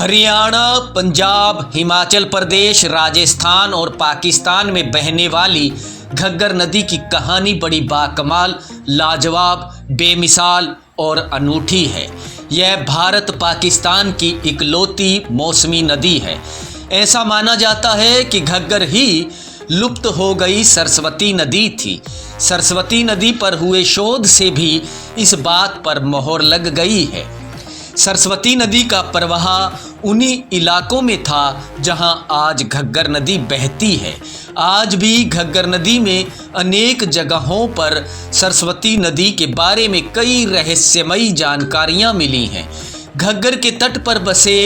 हरियाणा, पंजाब, हिमाचल प्रदेश, राजस्थान और पाकिस्तान में बहने वाली घग्गर नदी की कहानी बड़ी बाकमाल, लाजवाब, बेमिसाल और अनूठी है। यह भारत पाकिस्तान की इकलौती मौसमी नदी है। ऐसा माना जाता है कि घग्गर ही लुप्त हो गई सरस्वती नदी थी। सरस्वती नदी पर हुए शोध से भी इस बात पर मोहर लग गई है। सरस्वती नदी का प्रवाह उन्हीं इलाकों में था जहां आज घग्गर नदी बहती है। आज भी घग्गर नदी में अनेक जगहों पर सरस्वती नदी के बारे में कई रहस्यमयी जानकारियां मिली हैं। घग्गर के तट पर बसे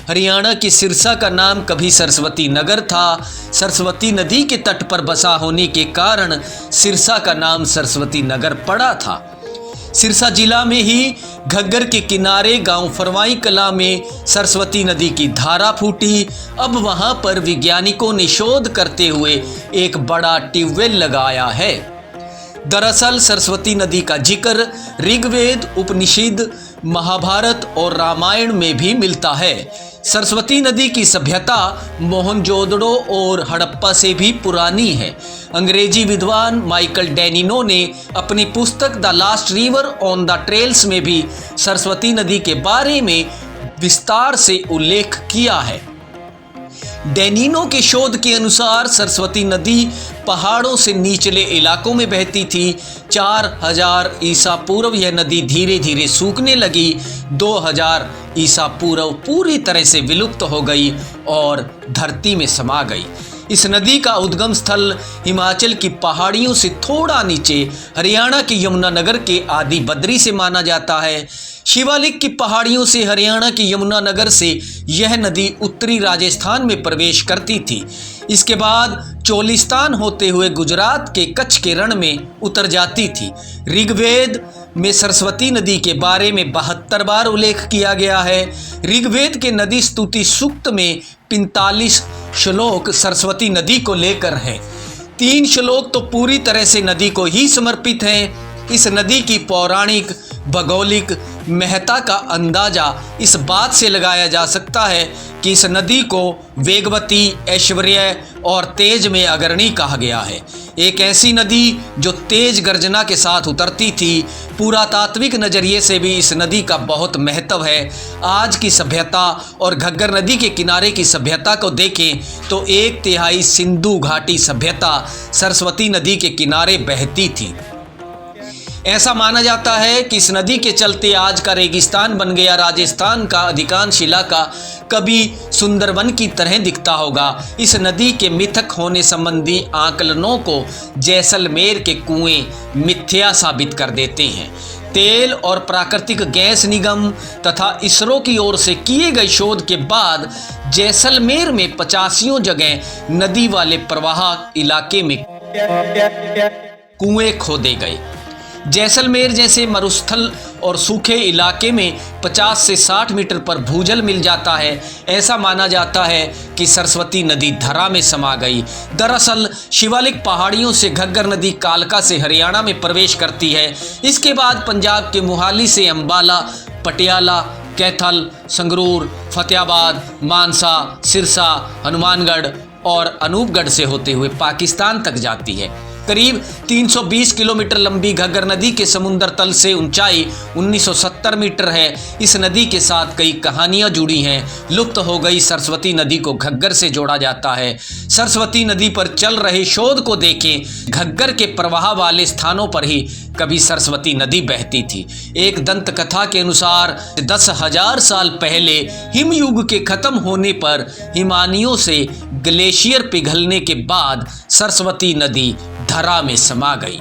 हरियाणा के सिरसा का नाम कभी सरस्वती नगर था। सरस्वती नदी के तट पर बसा होने के कारण सिरसा का नाम सरस्वती नगर पड़ा था। सिरसा जिला में ही घग्गर के किनारे गांव फरवाई कला में सरस्वती नदी की धारा फूटी। अब वहां पर वैज्ञानिकों ने शोध करते हुए एक बड़ा ट्यूबवेल लगाया है। दरअसल सरस्वती नदी का जिक्र ऋग्वेद, उपनिषद, महाभारत और रामायण में भी मिलता है। सरस्वती नदी की सभ्यता मोहनजोदड़ो और हड़प्पा से भी पुरानी है। अंग्रेजी विद्वान माइकल डेनिनो ने अपनी पुस्तक the last river on the trails में भी सरस्वती नदी के बारे में विस्तार से उल्लेख किया है। डेनिनो के शोध के अनुसार सरस्वती नदी पहाड़ों से निचले इलाकों में बहती थी। 4000 ईसा पूर्व यह नदी धीरे धीरे सूखने लगी। 2000 ईसा पूर्व पूरी तरह से विलुप्त हो गई और धरती में समा गई। इस नदी का उद्गम स्थल हिमाचल की पहाड़ियों से थोड़ा नीचे हरियाणा के यमुनानगर के आदि बद्री से माना जाता है। शिवालिक की पहाड़ियों से हरियाणा के यमुनानगर से यह नदी उत्तरी राजस्थान में प्रवेश करती थी। इसके बाद चोलिस्तान होते हुए गुजरात के कच्छ के रण में उतर जाती थी। ऋग्वेद में सरस्वती नदी के बारे में 72 बार उल्लेख किया गया है। ऋग्वेद के नदी स्तुति सूक्त में 45 श्लोक सरस्वती नदी को लेकर हैं। 3 श्लोक तो पूरी तरह से नदी को ही समर्पित हैं। इस नदी की पौराणिक भौगोलिक महत्ता का अंदाजा इस बात से लगाया जा सकता है कि इस नदी को वेगवती, ऐश्वर्य और तेज में अग्रणी कहा गया है। एक ऐसी नदी जो तेज गर्जना के साथ उतरती थी। पुरातात्विक नज़रिए से भी इस नदी का बहुत महत्व है। आज की सभ्यता और घग्गर नदी के किनारे की सभ्यता को देखें तो 1/3 सिंधु घाटी सभ्यता सरस्वती नदी के किनारे बहती थी। ऐसा माना जाता है कि इस नदी के चलते आज का रेगिस्तान बन गया राजस्थान का अधिकांश इलाका कभी सुंदरवन की तरह दिखता होगा। इस नदी के मिथक होने संबंधी आकलनों को जैसलमेर के कुएं मिथ्या साबित कर देते हैं। तेल और प्राकृतिक गैस निगम तथा इसरो की ओर से किए गए शोध के बाद जैसलमेर में 85 जगह नदी वाले प्रवाह इलाके में कुएं खोदे गए। जैसलमेर जैसे मरुस्थल और सूखे इलाके में 50 से 60 मीटर पर भूजल मिल जाता है। ऐसा माना जाता है कि सरस्वती नदी धरा में समा गई। दरअसल शिवालिक पहाड़ियों से घग्गर नदी कालका से हरियाणा में प्रवेश करती है। इसके बाद पंजाब के मोहाली से अंबाला, पटियाला, कैथल, संगरूर, फतेहाबाद, मानसा, सिरसा, हनुमानगढ़ और अनूपगढ़ से होते हुए पाकिस्तान तक जाती है। करीब 320 किलोमीटर लंबी घग्गर नदी के समुद्र तल से ऊंचाई 1970 मीटर है। इस नदी के साथ कई कहानियां जुड़ी हैं। लुप्त हो गई सरस्वती नदी को घग्गर से जोड़ा जाता है। सरस्वती नदी पर चल रहे शोध को देखें। घग्गर के प्रवाह वाले स्थानों पर ही कभी सरस्वती नदी बहती थी। एक दंत कथा के अनुसार 10,000 साल पहले हिमयुग के खत्म होने पर हिमानियों से ग्लेशियर पिघलने के बाद सरस्वती नदी धरा में समा गई।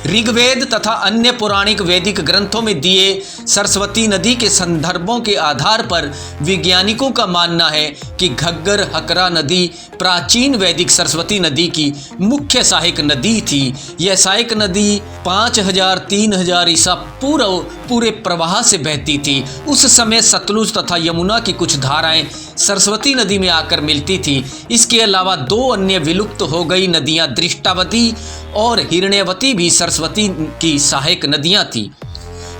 ऋग्वेद तथा अन्य पौराणिक वैदिक ग्रंथों में दिए सरस्वती नदी के संदर्भों के आधार पर वैज्ञानिकों का मानना है कि घग्गर हकरा नदी प्राचीन वैदिक सरस्वती नदी की मुख्य सहायक नदी थी। यह सहायक नदी 5000-3000 ईसा पूर्व पूरे प्रवाह से बहती थी। उस समय सतलुज तथा यमुना की कुछ धाराएं सरस्वती नदी में आकर मिलती थी। इसके अलावा 2 अन्य विलुप्त हो गई नदियां दृष्टावती और हिरण्यवती भी सरस्वती की सहायक नदियां थी।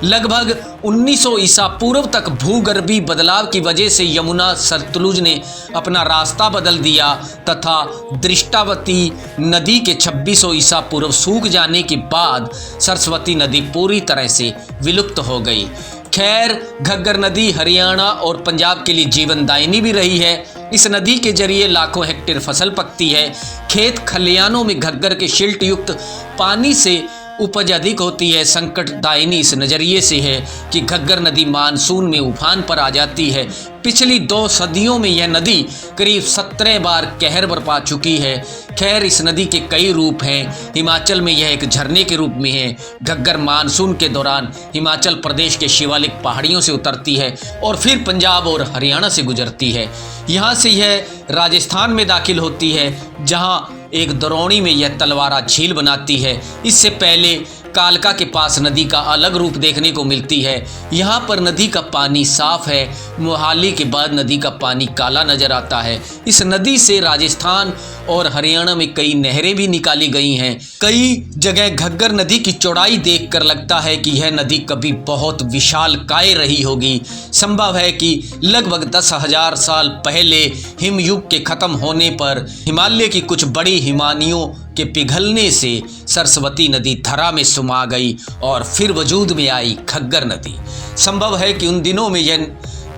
लगभग 1900 ईसा पूर्व तक भूगर्भीय बदलाव की वजह से यमुना सतलुज ने अपना रास्ता बदल दिया तथा दृष्टावती नदी के 2600 ईसा पूर्व सूख जाने के बाद सरस्वती नदी पूरी तरह से विलुप्त हो गई। खैर, घग्गर नदी हरियाणा और पंजाब के लिए जीवनदायिनी भी रही है। इस नदी के जरिए लाखों हेक्टेयर फसल पकती है। खेत खलियानों में घग्गर के शिल्ट युक्त पानी से उपज अधिक होती है। संकटदायिनी इस नज़रिए से है कि घग्गर नदी मानसून में उफान पर आ जाती है। पिछली 2 सदियों में यह नदी करीब 17 बार कहर बरपा चुकी है। खैर, इस नदी के कई रूप हैं। हिमाचल में यह एक झरने के रूप में है। घग्गर मानसून के दौरान हिमाचल प्रदेश के शिवालिक पहाड़ियों से उतरती है और फिर पंजाब और हरियाणा से गुजरती है। यहाँ से यह राजस्थान में दाखिल होती है, जहाँ एक दरौनी में यह तलवारा झील बनाती है। इससे पहले कालका के पास नदी का अलग रूप देखने को मिलती है। यहाँ पर नदी का पानी साफ है। मोहाली के बाद नदी का पानी काला नजर आता है। इस नदी से राजस्थान और हरियाणा में कई नहरें भी निकाली गई हैं। कई जगह घग्गर नदी की चौड़ाई देखकर लगता है कि यह नदी कभी बहुत विशालकाय रही होगी। संभव है कि लगभग 10,000 साल पहले हिमयुग के खत्म होने पर हिमालय की कुछ बड़ी हिमानियों के पिघलने से सरस्वती नदी धरा में सुमा गई और फिर वजूद में आई घग्गर नदी। संभव है कि उन दिनों में यह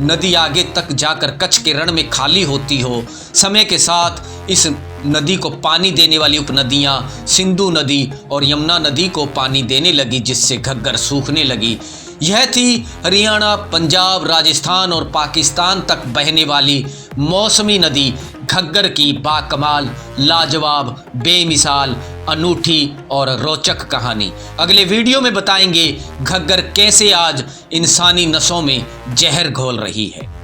नदी आगे तक जाकर कच्छ के रण में खाली होती हो। समय के साथ इस नदी को पानी देने वाली उपनदियां सिंधु नदी और यमुना नदी को पानी देने लगी, जिससे घग्गर सूखने लगी। यह थी हरियाणा, पंजाब, राजस्थान और पाकिस्तान तक बहने वाली मौसमी नदी घग्गर की बाकमाल, लाजवाब, बेमिसाल, अनूठी और रोचक कहानी। अगले वीडियो में बताएंगे घग्गर कैसे आज इंसानी नसों में जहर घोल रही है।